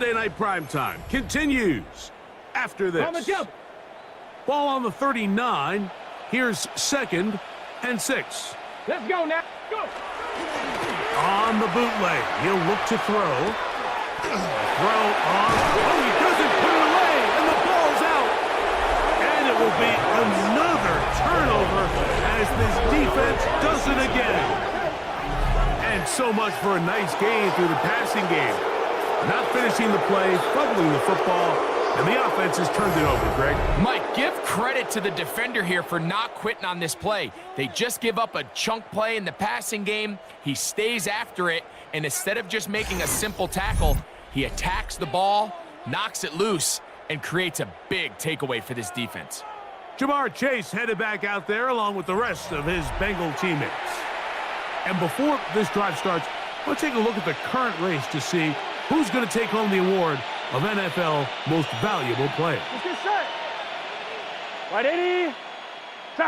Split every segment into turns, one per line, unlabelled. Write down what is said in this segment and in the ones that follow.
Sunday Night Primetime continues after this. Ball on the 39. Here's 2nd and 6.
Let's go now. Go.
On the bootleg, he'll look to throw. Throw on. Oh, he doesn't put it away, and the ball's out. And it will be another turnover as this defense does it again. And so much for a nice game through the passing game. Not finishing the play, fumbling the football, and the offense has turned it over, Greg.
Mike, give credit to the defender here for not quitting on this play. They just give up a chunk play in the passing game. He stays after it, and instead of just making a simple tackle, he attacks the ball, knocks it loose, and creates a big takeaway for this defense.
Jamar Chase headed back out there along with the rest of his Bengal teammates. And before this drive starts, let's take a look at the current race to see who's going to take home the award of NFL Most Valuable Player.
Let's get set. Right, Eddie.
This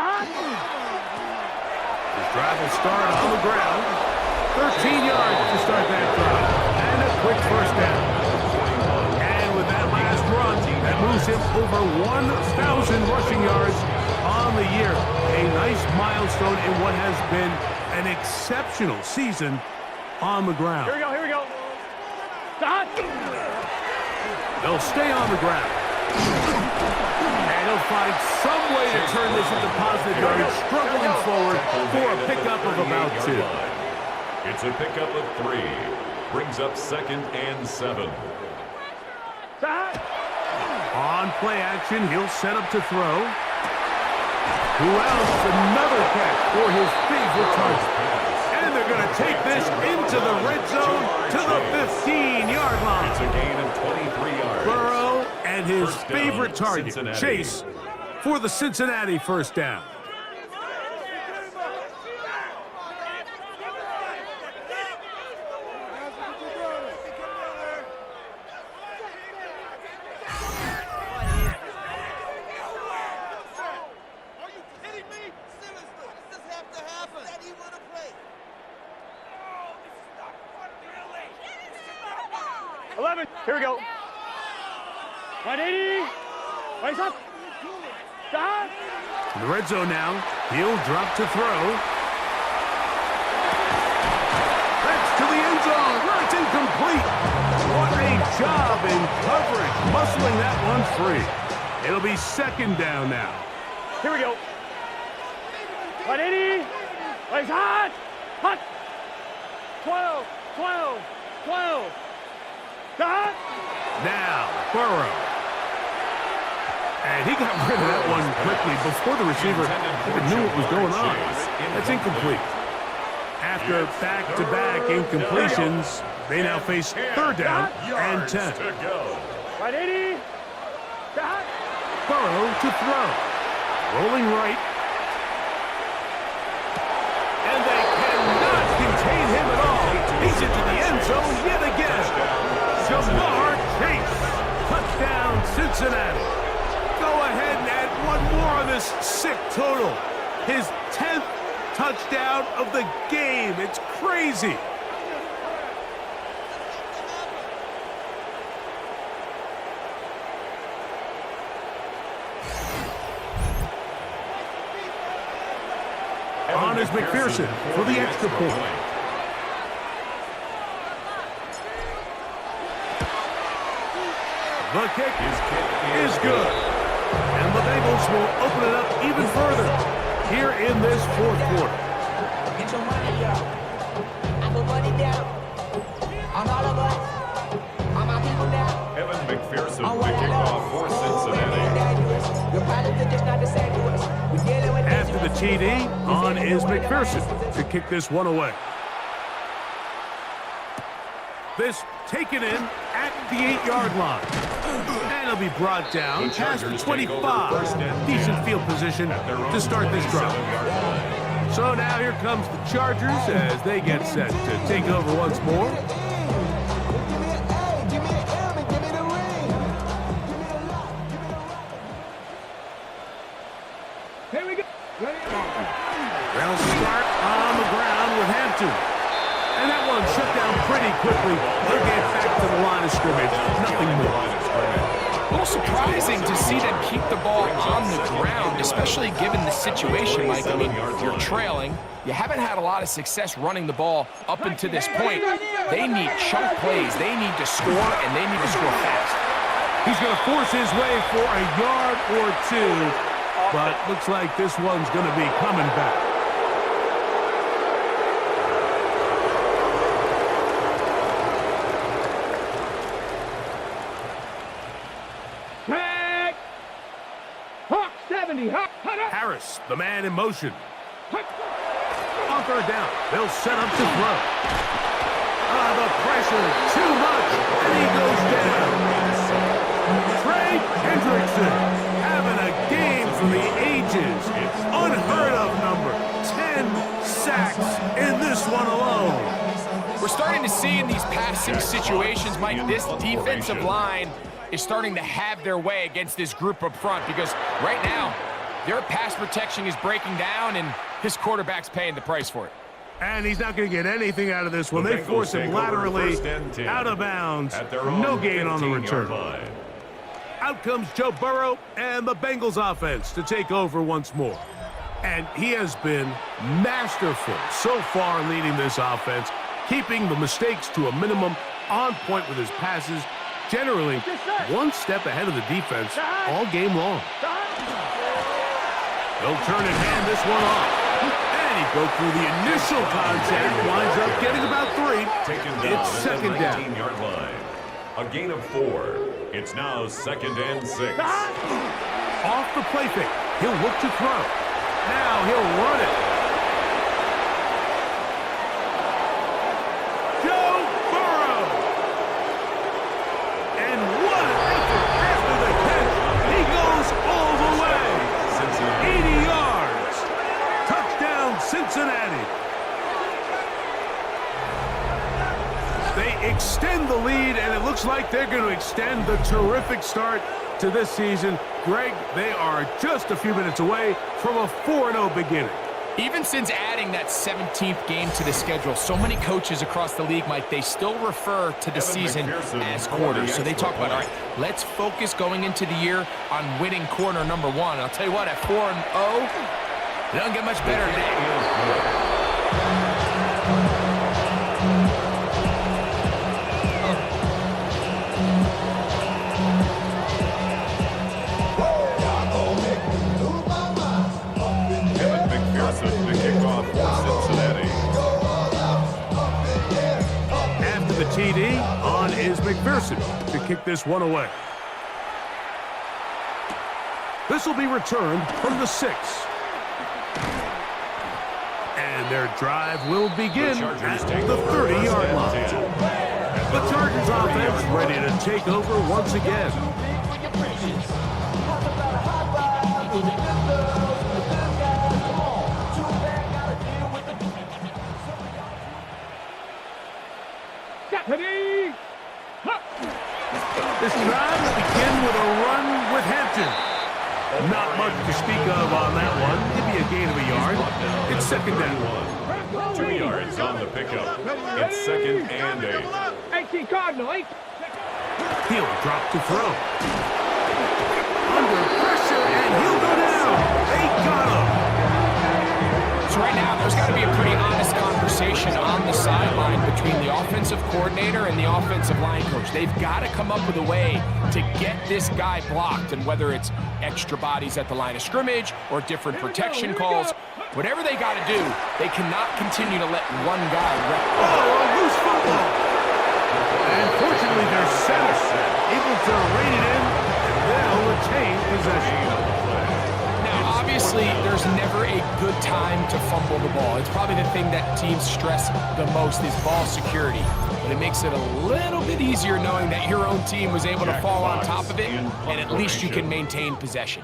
drive will start on the ground. 13 yards to start that drive. And a quick first down. And with that last run, that moves him over 1,000 rushing yards on the year. A nice milestone in what has been an exceptional season on the ground.
Here we go, here we go.
They'll stay on the ground. And he'll find some way to turn this into positive yards, struggling forward for a pickup of about 2.
It's a pickup of 3. Brings up 2nd and 7.
On play action, he'll set up to throw. Who else? Another catch for his favorite target. And they're going to take this into the red zone to the 15-yard line.
It's a gain of 23 yards.
Burrow and his
First down,
favorite target,
Cincinnati.
Chase, for the Cincinnati first down.
Here we go. 180. Race up. Stop.
In the red zone now. He'll drop to throw. That's to the end zone. That's incomplete. What a job in coverage, muscling that one free. It'll be 2nd down now.
Here we go. 180. Race hot. Hot. 12. 12. 12. Stop.
Now, Burrow. And he got rid of that one quickly before the receiver even knew what was going on. That's incomplete. After back-to-back incompletions, they now face 3rd down and 10.
Right, 80.
Burrow to throw. Rolling right. And they cannot contain him at all. He's into the end zone yet again. Jamar Chase. Touchdown, Cincinnati. Go ahead and add one more on this sick total. His 10th touchdown of the game. It's crazy. On is McPherson for the extra point. The kick is good. And the Bengals will open it up even further here in this 4th quarter.
Get your money up. I put money down. On all of us. On my people now.
Evan McPherson, the kickoff for Cincinnati.
After the TD, on is McPherson to kick this one away. This taken in at the 8-yard line. And it'll be brought down past the 25. Decent field position to start this drive. So now here comes the Chargers as they get set to take over once more.
Here we go.
They'll start on the ground with Hampton. And that one shut down pretty quickly. They'll get back to to the line of scrimmage, nothing more.
A little surprising to see them keep the ball on the ground, especially given the situation, Mike. I mean, you're trailing. You haven't had a lot of success running the ball up until this point. They need chunk plays. They need to score, and they need to score fast.
He's going to force his way for a yard or two, but looks like this one's going to be coming back.
Back. Hawk 70. Hawk.
Harris, the man in motion. On third down, they'll set up to throw. The pressure, too much, and he goes down. Trey Hendrickson having a game for the ages. Unheard of number, 10 sacks in this one alone.
We're starting to see in these passing situations, Mike, this defensive line is starting to have their way against this group up front because right now, their pass protection is breaking down, and his quarterback's paying the price for it.
And he's not going to get anything out of this one. They force him laterally out of bounds. No gain on the return. Out comes Joe Burrow and the Bengals offense to take over once more. And he has been masterful so far leading this offense, keeping the mistakes to a minimum, on point with his passes, generally one step ahead of the defense all game long. They'll turn and hand this one off. And he broke through the initial contact, winds up getting about 3. It's second down.
15-yard line. A gain of 4. It's now 2nd and 6.
Off the play fake. He'll look to throw. Now he'll run it. Joe Burrow. And what an effort after the catch. He goes all the way. 80 yards. Touchdown, Cincinnati. They extend the lead, and it looks like they're going to extend the terrific start to this season. Greg, they are just a few minutes away from a 4-0 beginning.
Even since adding that 17th game to the schedule, so many coaches across the league, Mike, they still refer to the season as quarters. So they talk about, all right, let's focus going into the year on winning quarter number 1. And I'll tell you what, at 4-0, it doesn't get much better than that.
The TD on is McPherson to kick this one away. This will be returned from the 6. And their drive will begin at the 30-yard line. The Chargers offense ready to take over once again. This drive will begin with a run with Hampton. Not much to speak of on that one. Maybe a gain of a yard. It's second down.
2 yards on the pickup. It's 2nd and 8.
18 Cardinal, 8.
He'll drop to throw. Under pressure, and he'll go down. They got him.
So right now, there's got to be a pretty honest conversation on the sideline between the offensive coordinator and the offensive line coach. They've got to come up with a way to get this guy blocked, and whether it's extra bodies at the line of scrimmage or different protection calls, whatever they got to do, they cannot continue to let one guy wreck.
Oh, a loose football. And fortunately, their center able to rein it in, and they'll retain possession.
Obviously, there's never a good time to fumble the ball. It's probably the thing that teams stress the most is ball security. But it makes it a little bit easier knowing that your own team was able to fall on top of it, and at least you can maintain possession.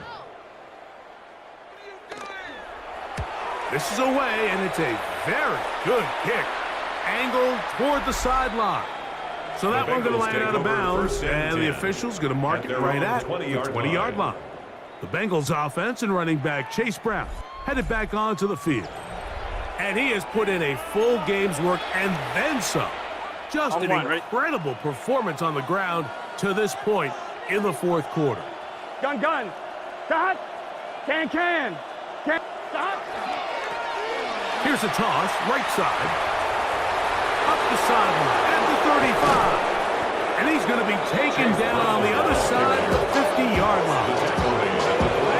This is away, and it's a very good kick. Angled toward the sideline. So that one's going to land out of bounds, and the official's going to mark it right at the 20-yard line. The Bengals offense and running back Chase Brown headed back onto the field. And he has put in a full game's work and then some. Just an incredible performance on the ground to this point in the fourth quarter.
Gun, gun. Stop. Can. Stop.
Here's a toss, right side. Up the sideline at the 35. And he's going to be taken down on the other side of the 50-yard line.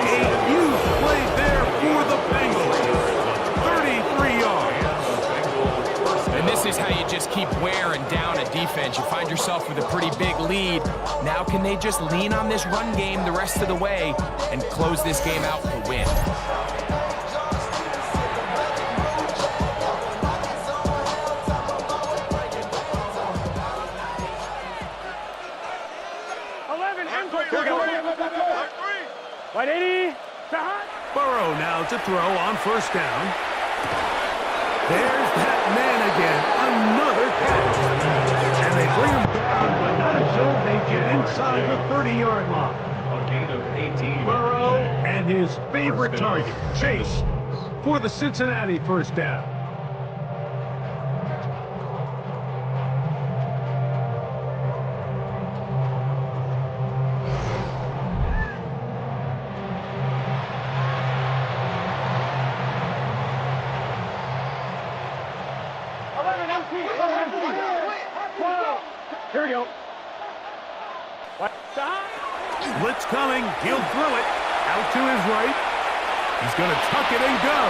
A huge play there for the Bengals. 33 yards.
And this is how you just keep wearing down a defense. You find yourself with a pretty big lead. Now can they just lean on this run game the rest of the way and close this game out to win?
White 80.
Burrow now to throw on first down. There's that man again. Another catch. And they bring him down, but not until they get inside the 30-yard line.
A gain of 18.
Burrow and his favorite target, Chase, for the Cincinnati first down.
Here we go.
Blitz coming. He'll throw it. Out to his right. He's going to tuck it and go.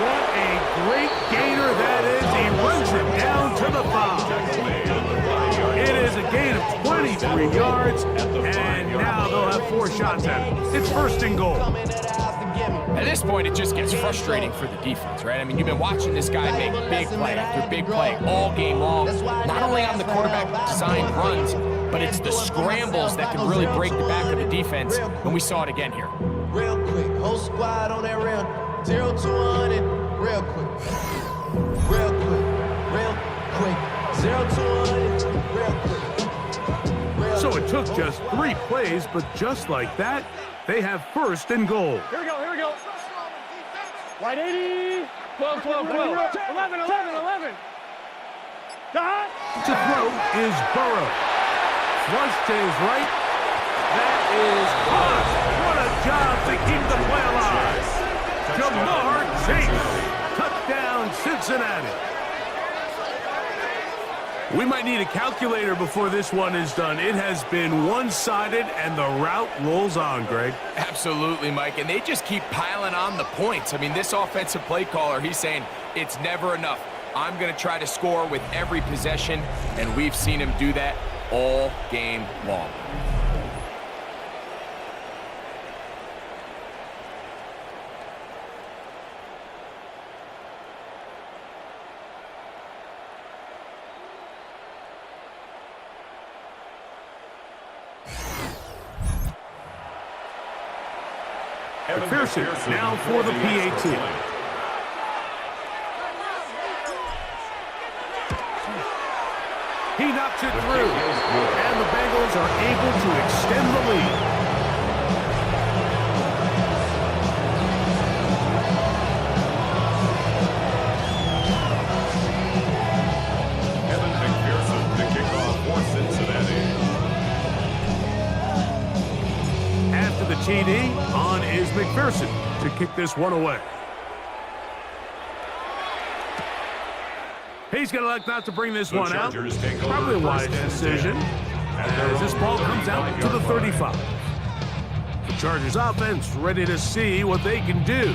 What a great gainer that is. He runs it down to the 5. It is a gain of 23 yards, and now they'll have 4 shots at it. It's first and goal.
At this point, it just gets frustrating for the defense, right? I mean, you've been watching this guy make big play after big play all game long, not only on the quarterback-designed runs, but it's the scrambles that can really break the back of the defense, and we saw it again here.
Real quick, whole squad on that rail, 0 to 100, real quick, 0 to 100, real quick.
So it took just 3 plays, but just like that, they have first and goal.
Here we go. White 80. 12. 11. Stop.
To throw is Burrow. Flush to his right. That is caught. What a job to keep the play alive. Jamar Chase. Touchdown, Cincinnati. We might need a calculator before this one is done. It has been one-sided, and the route rolls on, Greg.
Absolutely, Mike, and they just keep piling on the points. I mean, this offensive play caller, he's saying it's never enough. I'm going to try to score with every possession, and we've seen him do that all game long.
McPherson now for the PAT. He knocks it through, and the Bengals are able to extend the lead.
Evan McPherson to kick off for Cincinnati.
After the TD, on is McPherson to kick this one away. He's going to elect not to bring this one out. Probably a wise decision as this ball comes out to the 35. The Chargers offense ready to see what they can do.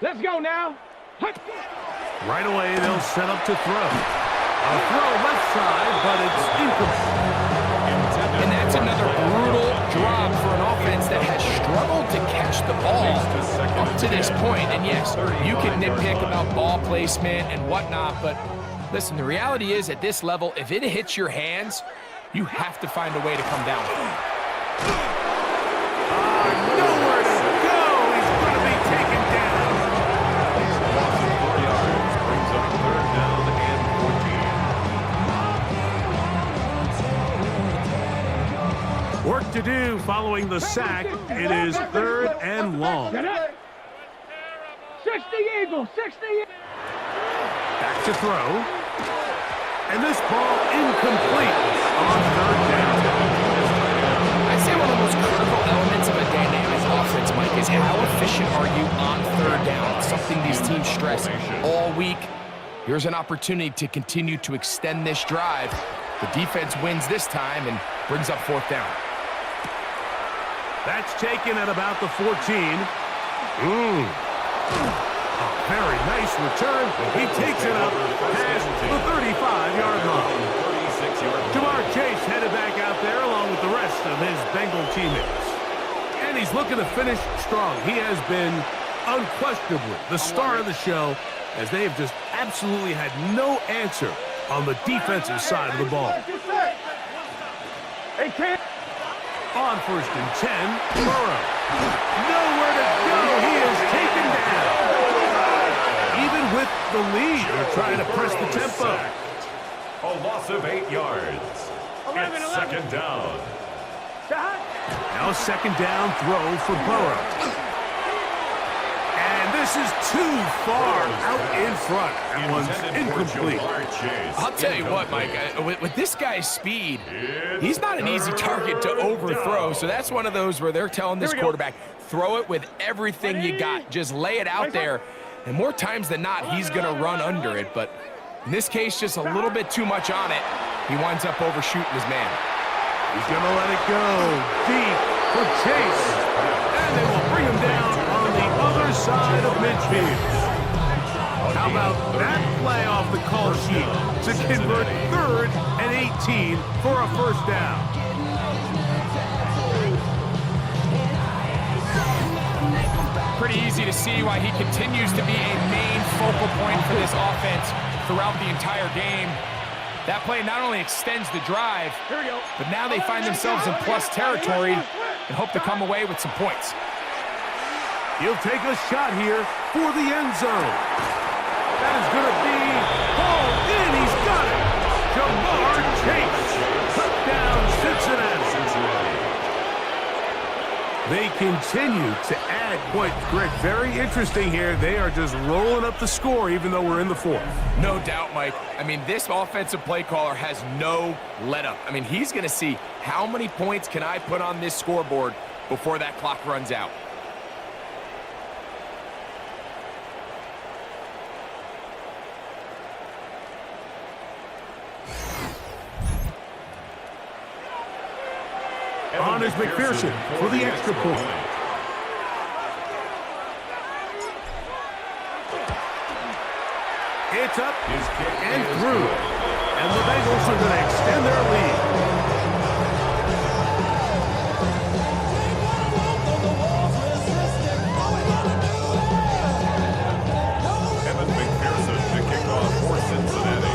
Let's go now.
Right away, they'll set up to throw. A throw left side, but it's incomplete.
And that's another brutal drop for an offense that has struggled to catch the ball up to this point. And yes, you can nitpick about ball placement and whatnot, but listen, the reality is at this level, if it hits your hands, you have to find a way to come down with it.
Nowhere to go. He's going to be taken down.
Brings up 3rd down and 14.
Work to do following the sack. It is 3rd and long.
60 Eagles, 60.
Back to throw. And this ball incomplete on 3rd down.
I'd say one of the most critical elements of a dynamic offense, Mike, is how efficient are you on 3rd down? It's something these teams stress all week. Here's an opportunity to continue to extend this drive. The defense wins this time and brings up 4th down.
That's taken at about the 14. A very nice return. He takes it up past the 35-yard line. Jamar Chase headed back out there along with the rest of his Bengal teammates. And he's looking to finish strong. He has been unquestionably the star of the show, as they have just absolutely had no answer on the defensive side of the ball. On 1st and 10, Burrow. Nowhere to go. He is taken down. Even with the lead, they're trying to press the tempo.
A loss of 8 yards. It's 2nd down.
Now 2nd down throw for Burrow. And this is too far out in front. That one's incomplete.
I'll tell you what, Mike, with this guy's speed, he's not an easy target to overthrow. So that's one of those where they're telling this quarterback, throw it with everything you got. Just lay it out there. And more times than not, he's going to run under it. But in this case, just a little bit too much on it. He winds up overshooting his man.
He's going to let it go deep for Chase. And they will bring him down on the other side of midfield. How about that play off the call sheet to convert 3rd and 18 for a 1st down?
Pretty easy to see why he continues to be a main focal point for this offense throughout the entire game. That play not only extends the drive, but now they find themselves in plus territory and hope to come away with some points.
He'll take a shot here for the end zone. That is going to be hauled in. He's got it. Jamar Chase. Touchdown, Cincinnati. They continue to add points. Greg, very interesting here. They are just rolling up the score even though we're in the 4th.
No doubt, Mike. I mean, this offensive play caller has no let-up. I mean, he's going to see how many points can I put on this scoreboard before that clock runs out.
On is McPherson for the extra point. It's up and through. And the Bengals are going to extend their lead.
McPherson to kick off for Cincinnati.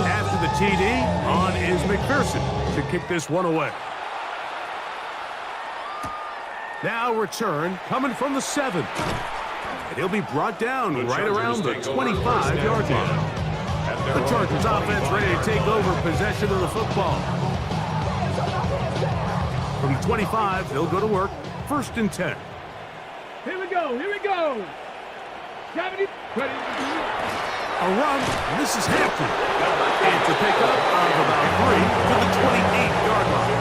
After the TD, on is McPherson to kick this one away. Now return coming from the 7. And he'll be brought down right around the 25-yard line. The Chargers offense ready to take over possession of the football. From the 25, they'll go to work. 1st and 10.
Here we go, here we go. 70.
A run, and this is Hampton. It's a pickup of about 3 to the 28-yard line.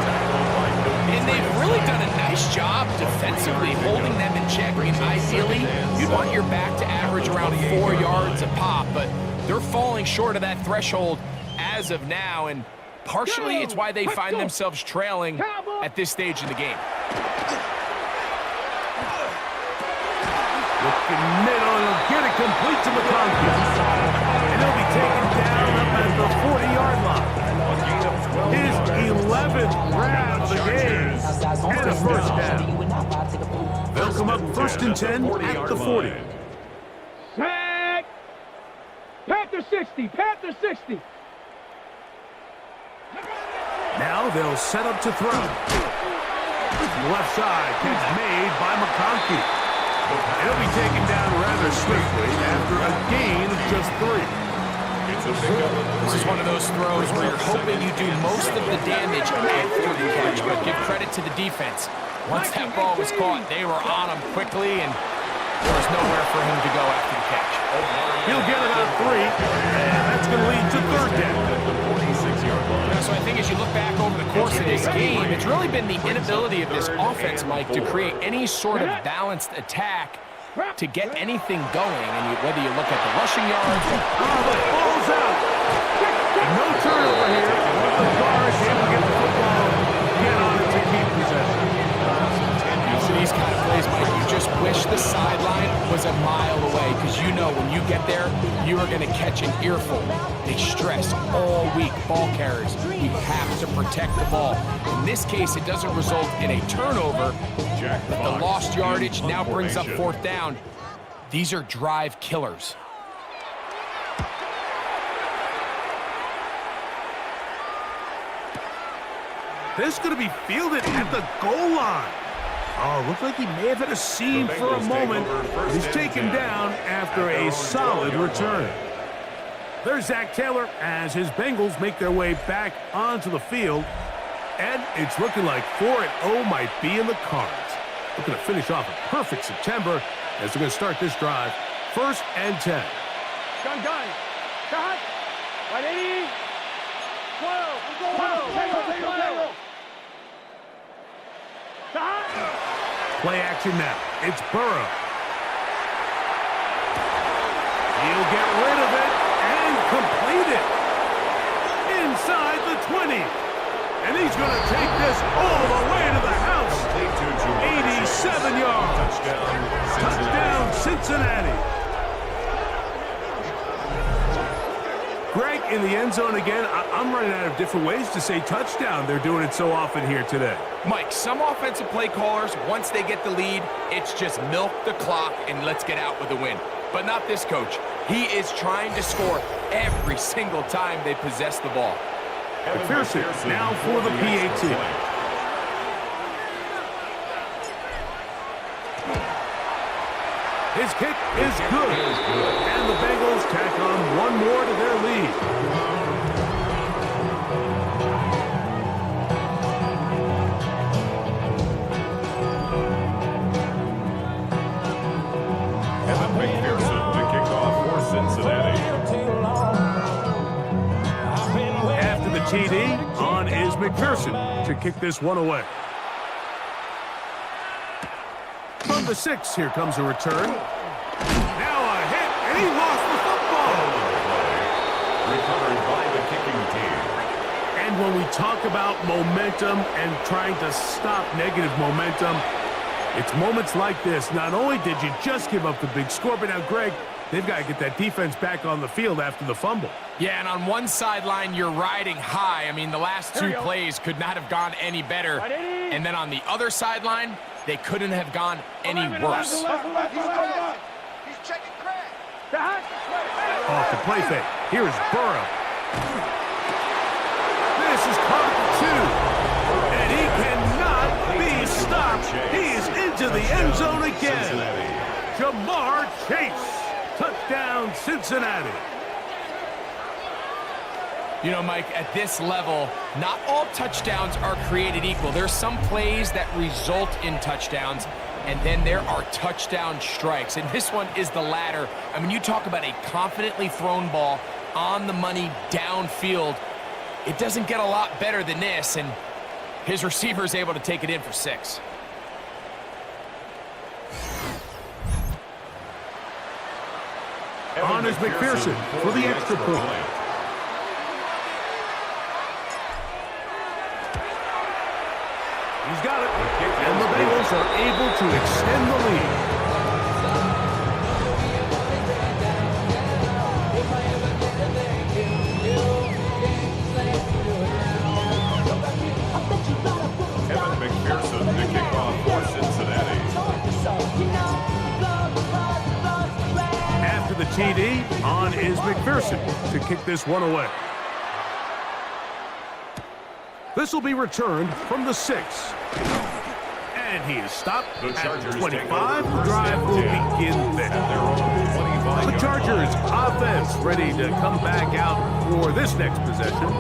And they've really done a nice job defensively holding them in check. I mean, ideally, you'd want your back to average around 4 yards a pop, but they're falling short of that threshold as of now, and partially it's why they find themselves trailing at this stage in the game.
Looking middle, and he'll get it complete to McConkey. And he'll be taken down up at the 40-yard line. His 11th grab of the game and a 1st down. They'll come up 1st and 10 at the 40.
Sack. Panther 60, Panther 60.
Now they'll set up to throw. Left side, catch made by McConkey. And he'll be taken down rather swiftly after a gain of just 3.
It's a pickup of 3.
This is one of those throws where you're hoping you do most of the damage after the catch, but give credit to the defense. Once that ball was caught, they were on him quickly, and there was nowhere for him to go after the catch.
He'll get it on 3, and that's going to lead to third down.
So I think as you look back over the course of this game, it's really been the inability of this offense, Mike, to create any sort of balanced attack to get anything going. And whether you look at the rushing yards,
the ball's out. No turnover here. One of the guards able to get the football, get on it to keep possession.
So these kind of plays, Mike, you just wish the sideline was a mile away, because you know when you get there, you are going to catch an earful. They stress all week, ball carriers. You have to protect the ball. In this case, it doesn't result in a turnover, but the lost yardage now brings up fourth down. These are drive killers.
This is going to be fielded at the goal line. Oh, looks like he may have had a seam for a moment. He's taken down after a solid return. There's Zach Taylor as his Bengals make their way back onto the field. And it's looking like 4-0 might be in the cards. Looking to finish off a perfect September as they're going to start this drive. 1st and 10.
Gun. Cut. 180. 12.
Play action now. It's Burrow. He'll get rid of it and complete it. Inside the 20. And he's going to take this all the way to the house. 87 yards. Touchdown, Cincinnati. Greg, in the end zone again, I'm running out of different ways to say touchdown. They're doing it so often here today.
Mike, some offensive play callers, once they get the lead, it's just milk the clock and let's get out with a win. But not this coach. He is trying to score every single time they possess the ball.
McPherson now for the PAT. His kick is good. And the Bengals tack on one more to their lead.
McPherson to kick off for Cincinnati.
After the TD, on is McPherson to kick this one away. From the 6, here comes a return. Now a hit, and he lost the football.
Recovered by the kicking team.
And when we talk about momentum and trying to stop negative momentum, it's moments like this. Not only did you just give up the big score, but now, Greg, they've got to get that defense back on the field after the fumble.
Yeah, and on one sideline, you're riding high. I mean, the last 2 plays could not have gone any better. And then on the other sideline, they couldn't have gone any worse.
He's checking crack.
Off the play fake. Here's Burrow. This is caught at 2. And he cannot be stopped. He is into the end zone again. Jamar Chase. Touchdown, Cincinnati.
You know, Mike, at this level, not all touchdowns are created equal. There's some plays that result in touchdowns, and then there are touchdown strikes. And this one is the latter. I mean, you talk about a confidently thrown ball on the money downfield. It doesn't get a lot better than this, and his receiver is able to take it in for 6.
On is McPherson for the extra point. He's got it. And the Bengals are able to extend the lead.
McPherson to kick off for Cincinnati.
After the TD, on is McPherson to kick this one away. This will be returned from the 6. And he is stopped
The
at
Chargers
25.
take over
The drive will begin
at
there.
their own 25.
The Chargers offense ready to come back out for this next possession.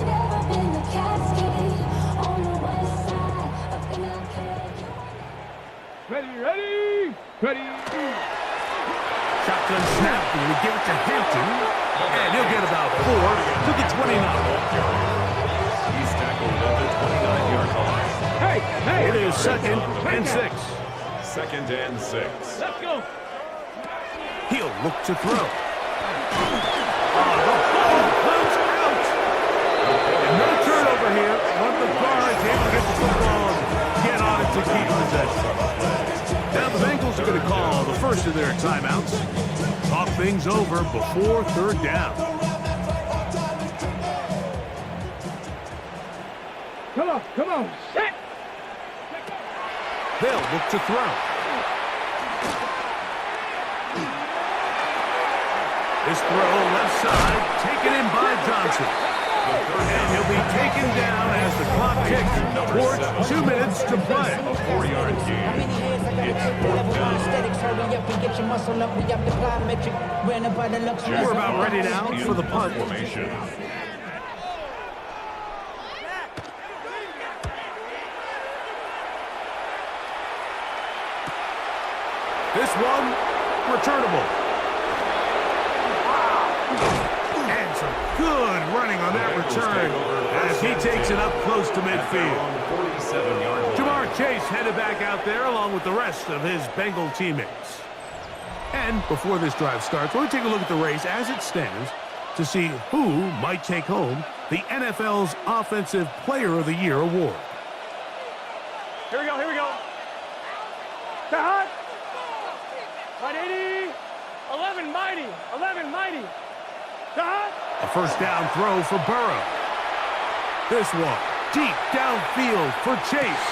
Ready.
Shotgun snap, and we give it to Hampton. And he'll get about 4 to the 29.
He's tackled at the 29-yard line.
Hey!
It is 2nd and 6.
2nd and 6.
Let's go.
He'll look to throw. The ball comes out. And no turnover here. But the guard's able to get the football and get on it to keep possession. Now the Bengals are going to call the first of their timeouts. Talk things over before 3rd down.
Come on. Set.
They'll look to throw. This throw left side, taken in by Johnson. And he'll be taken down as the clock ticks towards 2 minutes to play.
A 4-yard gain. It's 4th down.
We're about ready now for the punt.
Formation.
This one, returnable. And some good running on that return as he takes it up close to midfield. Jamar Chase headed back out there along with the rest of his Bengal teammates. And before this drive starts, we'll take a look at the race as it stands to see who might take home the NFL's Offensive Player of the Year award.
Here we go. Hot. 180. 11 mighty. Hot.
A first down throw for Burrow. This one, deep downfield for Chase.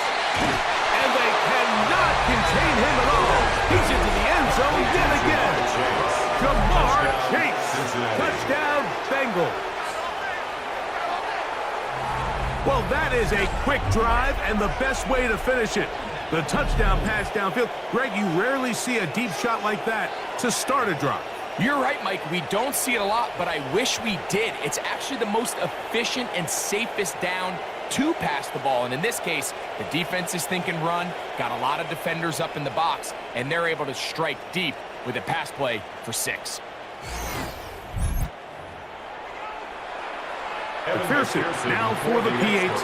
And they cannot contain him at all. He's into the end zone yet again. Jamar Chase. Touchdown, Bengals. Well, that is a quick drive and the best way to finish it. The touchdown pass downfield. Greg, you rarely see a deep shot like that to start a drive.
You're right, Mike. We don't see it a lot, but I wish we did. It's actually the most efficient and safest down to pass the ball. And in this case, the defense is thinking run, got a lot of defenders up in the box, and they're able to strike deep with a pass play for 6.
McPherson now for the PAT.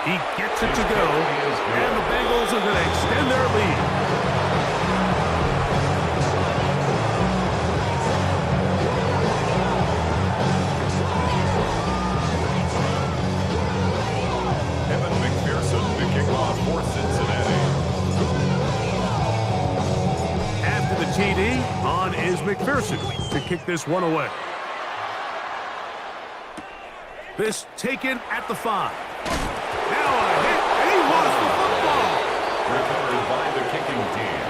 He gets it to go, and the Bengals are going to extend their lead.
Evan McPherson to kick off for Cincinnati.
After the TD, on is McPherson to kick this one away. This taken at the 5. Now a hit, and he lost the football.
Recovered by the kicking team.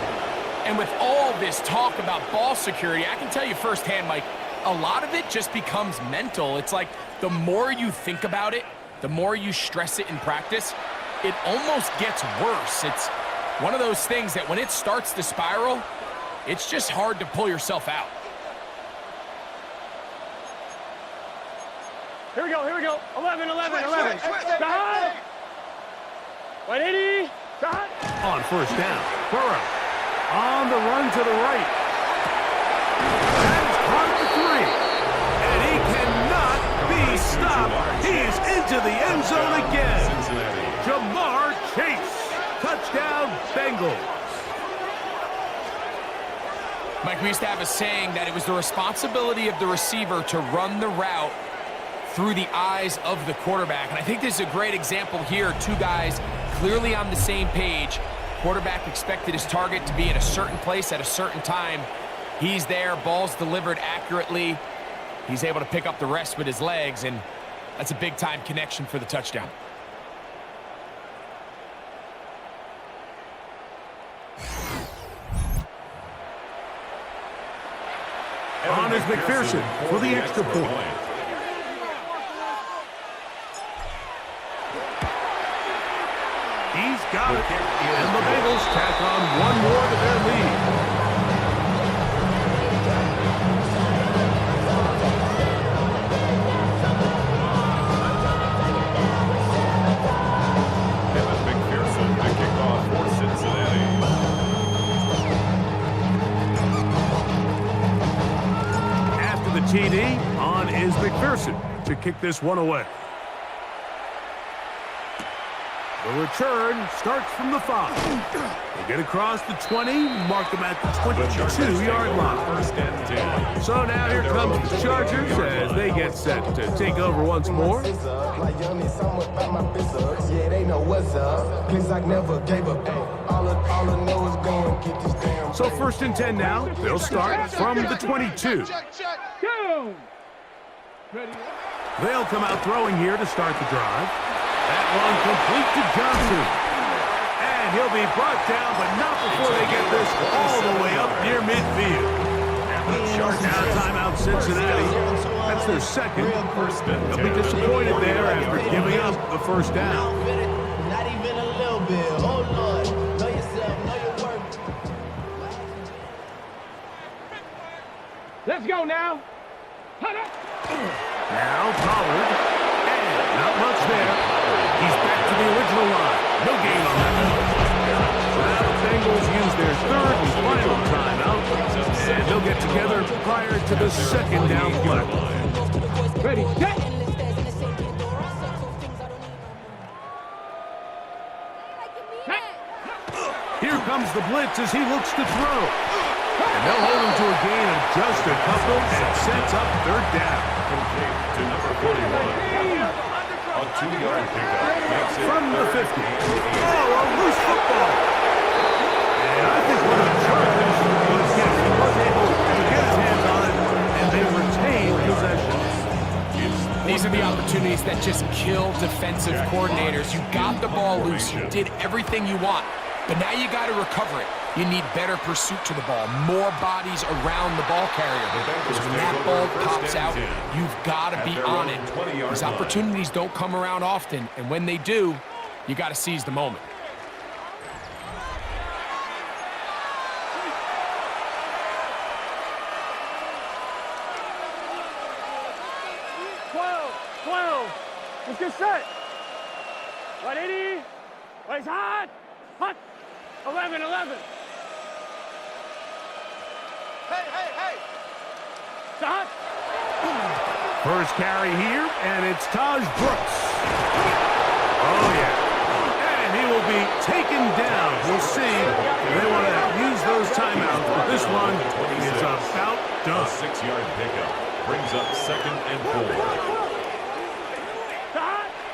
And with all this talk about ball security, I can tell you firsthand, Mike, a lot of it just becomes mental. It's like the more you think about it, the more you stress it in practice, it almost gets worse. It's one of those things that when it starts to spiral, it's just hard to pull yourself out.
Here we go. 11. Hot. 180. Hot.
On first down, Burrow on the run to the right. That is caught at the 3. And he cannot be stopped. He is into the end zone again. Jamar Chase. Touchdown, Bengals.
Mike, we used to have a saying that it was the responsibility of the receiver to run the route through the eyes of the quarterback. And I think this is a great example here. 2 guys clearly on the same page. Quarterback expected his target to be in a certain place at a certain time. He's there, ball's delivered accurately. He's able to pick up the rest with his legs, and that's a big-time connection for the touchdown.
On is McPherson for the extra point. He's got it. And the Bengals tack on one more to their lead. TD, on is McPherson to kick this one away. The return starts from the 5. They get across the 20, mark them at the 22-yard line.
First and 10.
So now here comes the Chargers as they get set to take over once more. So first and 10 now. They'll start from the 22.
Go! Ready?
They'll come out throwing here to start the drive. That one complete to Johnson. And he'll be brought down, but not before they get this all the way up near midfield. Now timeout Cincinnati. That's their second. They'll be disappointed there after giving up the first down.
Not even a little bit. Oh, Lord. Know yourself. Know your work.
Let's go now.
Now Pollard. And not much there. He's back to the original line. No gain on that one. Now the Bengals use their third and final timeout. And they'll get together prior to the second down play.
Ready, set.
Here comes the blitz as he looks to throw. And they'll hold him to a gain of just a couple and sets up third down.
Complete to number 41. A 2-yard pickup makes it
From the 50. Oh, a loose football. And I think one of the Chargers was, yes, he was able to get his hands on it, and they retained possession.
These are the opportunities that just kill defensive coordinators. You got the ball loose. You did everything you want. But now you got to recover it. You need better pursuit to the ball, more bodies around the ball carrier. Because when that ball pops out, you've got to be on it. These opportunities don't come around often, and when they do, you got to seize the moment.
Let's get set. 180. Place hot. Hot. 11.
Hey!
Hot.
First carry here, and it's Taj Brooks. Oh, yeah. And he will be taken down. We'll see if they want to use those timeouts, but this one is about done.
A 6-yard pickup brings up second and 4.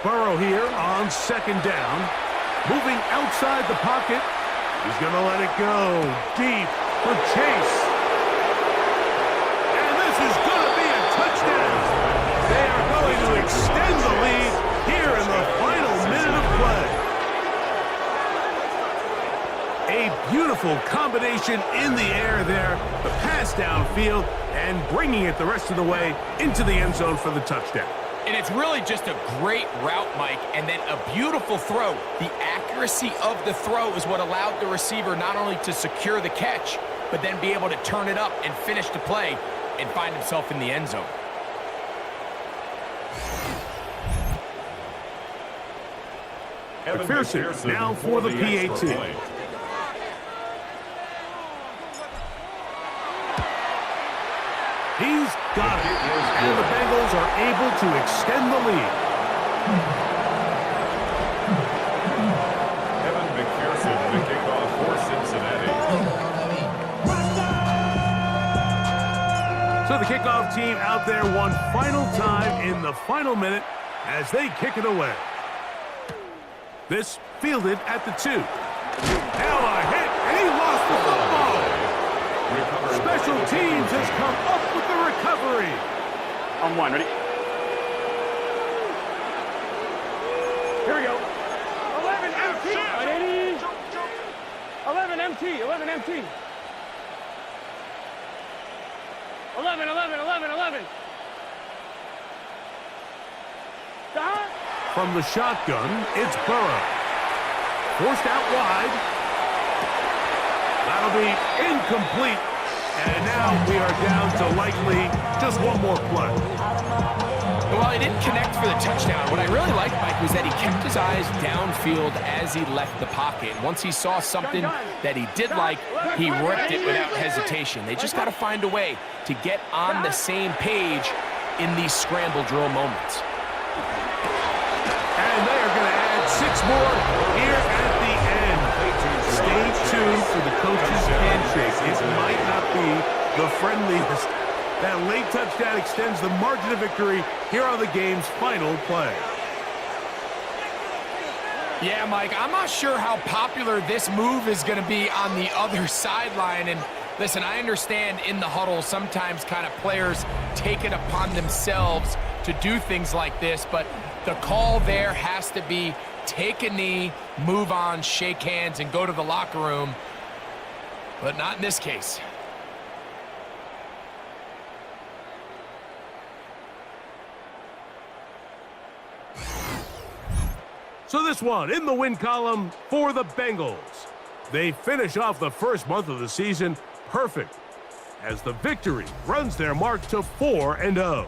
Burrow here on second down. Moving outside the pocket. He's going to let it go deep for Chase. And this is going to be a touchdown. They are going to extend the lead here in the final minute of play. A beautiful combination in the air there. The pass downfield and bringing it the rest of the way into the end zone for the touchdown.
And it's really just a great route, Mike, and then a beautiful throw. The accuracy of the throw is what allowed the receiver not only to secure the catch, but then be able to turn it up and finish the play and find himself in the end zone.
McPherson now for the PAT. He's got it, and the Bengals are able to extend the lead.
Evan McPherson to kick off for Cincinnati.
So the kickoff team out there one final time in the final minute as they kick it away. This fielded at the 2. Now a hit, and he lost the football. Special teams has come up with the recovery.
On one, ready? Here we go. 11 empty. 11 empty. 11 empty. 11. Stop.
From the shotgun, it's Burrow. Forced out wide. That'll be incomplete. And now we are down to likely just one more play.
Well, he didn't connect for the touchdown. What I really liked, Mike, was that he kept his eyes downfield as he left the pocket. And once he saw something that he did like, he ripped it without hesitation. They just got to find a way to get on the same page in these scramble drill moments.
And they are going to add 6 more here at the end. Stay tuned for the coach's handshake. It might not be the friendliest. That late touchdown extends the margin of victory here on the game's final play.
Yeah, Mike, I'm not sure how popular this move is going to be on the other sideline. And listen, I understand in the huddle sometimes kind of players take it upon themselves to do things like this, but the call there has to be take a knee, move on, shake hands, and go to the locker room. But not in this case.
So this one in the win column for the Bengals. They finish off the first month of the season perfect as the victory runs their mark to 4-0.